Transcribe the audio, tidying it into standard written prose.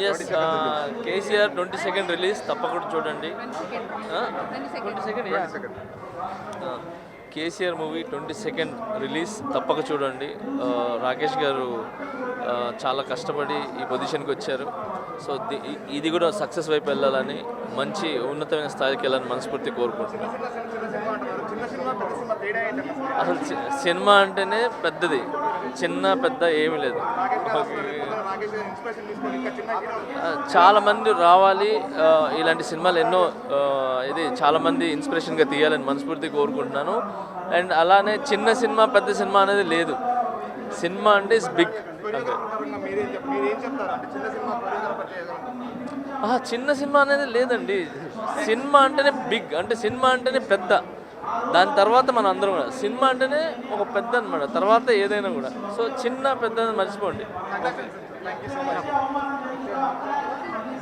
Yes KCR 22nd release తప్పకుండా చూడండి. 22nd KCR movie 22nd release తప్పక చూడండి. రాకేష్ గారు చాలా కష్టపడి ఈ పొజిషన్కి వచ్చారు. సో ఇది కూడా సక్సెస్ వైపు వెళ్ళాలని, మంచి ఉన్నతమైన స్థాయికి వెళ్ళాలని మనస్ఫూర్తి కోరుకుంటున్నాను. అసలు సినిమా అంటేనే పెద్దది, చిన్న పెద్ద ఏమీ లేదు. చాలామంది రావాలి, ఇలాంటి సినిమాలు ఎన్నో ఇది చాలామంది ఇన్స్పిరేషన్గా తీయాలని మనస్ఫూర్తి కోరుకుంటున్నాను. అండ్ అలానే చిన్న సినిమా పెద్ద సినిమా అనేది లేదు. సినిమా అంటే ఇస్ బిగ్. చిన్న సినిమా అనేది లేదండి. సినిమా అంటేనే బిగ్, అంటే సినిమా అంటేనే పెద్ద. దాని తర్వాత మన అందరం కూడా సినిమా అంటేనే ఒక పెద్ద అనమాట, తర్వాత ఏదైనా కూడా. సో చిన్న పెద్ద మర్చిపోండి.